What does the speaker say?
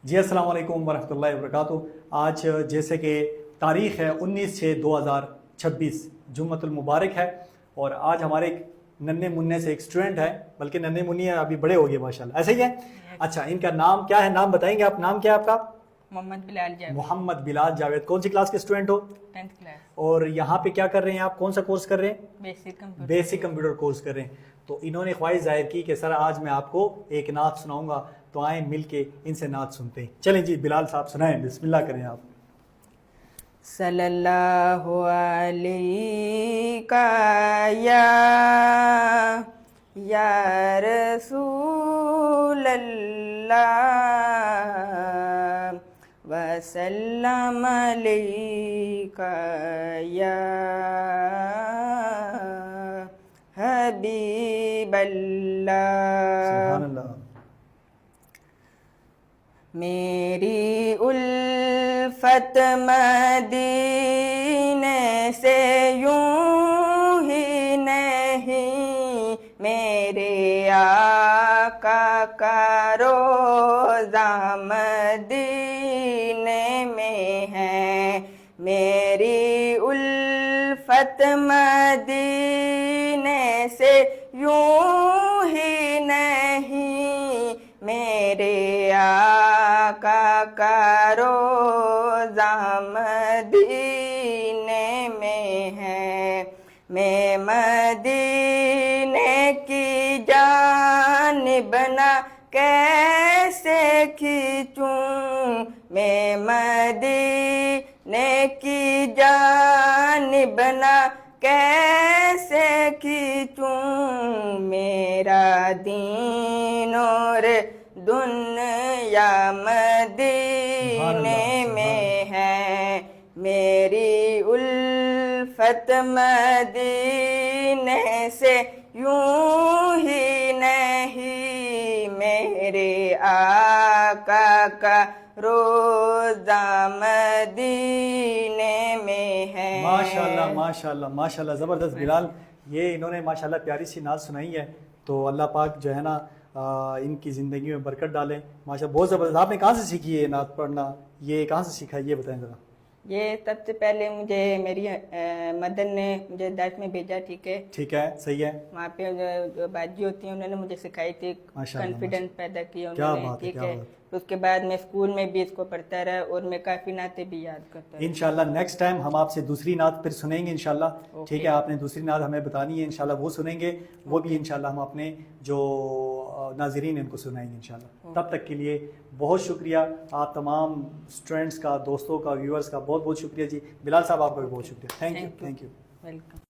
جی السلام علیکم ورحمۃ اللہ وبرکاتہ۔ آج جیسے کہ تاریخ ہے 19/6/2026 جمعۃ المبارک ہے، اور آج ہمارے ایک ننے منع سے ایک اسٹوڈنٹ ہے، بلکہ ننے منی ہے، ابھی بڑے ہو گئے ماشاءاللہ، ایسے ہی ہے؟ اچھا، ان کا نام کیا ہے؟ نام بتائیں گے آپ؟ نام کیا ہے آپ کا؟ محمد بلال جاوید۔ محمد بلال جاوید۔ کون سی کلاس کے اسٹوڈنٹ ہو؟ 10th class. اور یہاں پہ کیا کر رہے ہیں آپ؟ کون سا کورس کر رہے ہیں؟ بیسک کمپیوٹر کورس کر رہے ہیں۔ تو انہوں نے خواہش ظاہر کی کہ سر آج میں آپ کو ایک نعت سناؤں گا، تو آئیں مل کے ان سے نعت سنتے ہیں۔ چلیں جی بلال صاحب سنائیں، بسم اللہ کریں آپ۔ صلی اللہ علیہ یا رسول اللہ وسلم علیک یا حبیب اللہ۔ سبحان اللہ۔ میری الفت مدینے سے یوں ہی نہیں، میرے آقا کا روضہ مدینے میں ہے۔ میری الفت مدینے سے یوں ہی نہیں، میرے آقا کا روضہ مدینے میں ہے۔ میں مدینے کی جانب نہ کیسے کھینچوں، میں مدینے کی جانب نہ کیسے کھینچوں، میرا دین اور دنیا مدینے میں ہے۔ میری الفت مدینے سے یوں ہی نہیں، میرے آقا کا روضہ مدینے میں ہے۔ ماشاءاللہ ماشاءاللہ ماشاءاللہ، زبردست بلال، یہ انہوں نے ماشاءاللہ پیاری سی نعت سنائی ہے، تو اللہ پاک جو ہے نا ان کی زندگی میں برکت ڈالیں۔ ماشاءاللہ بہت زبردست۔ آپ نے کہاں سے سیکھی ہے نعت پڑھنا؟ یہ کہاں سے سیکھا ہے یہ بتائیں ذرا۔ یہ سب سے پہلے مجھے میری مدر نے مجھے درس میں بھیجا، ٹھیک ہے، صحیح ہے۔ وہاں پہ جو باجی ہوتی ہیں انہوں نے مجھے سکھائی تھی، کانفیڈنس پیدا کیا انہوں نے، ٹھیک ہے۔ اس کے بعد میں اسکول میں بھی اس کو پڑھتا رہا، اور میں کافی نعتیں بھی یاد کرتا رہا۔ انشاءاللہ نیکسٹ ٹائم ہم آپ سے دوسری نعت پھر سنیں گے انشاءاللہ، ٹھیک ہے؟ آپ نے دوسری نعت ہمیں بتانی ہے انشاءاللہ، وہ سنیں گے، وہ بھی انشاءاللہ ہم اپنے جو ناظرین ان کو سنائیں گے انشاءاللہ۔ تب تک کے لیے بہت شکریہ آپ تمام اسٹوڈنٹس کا، دوستوں کا، ویورز کا بہت بہت شکریہ جی۔ بلال صاحب آپ کا بھی بہت شکریہ، تھینک یو۔ ویلکم۔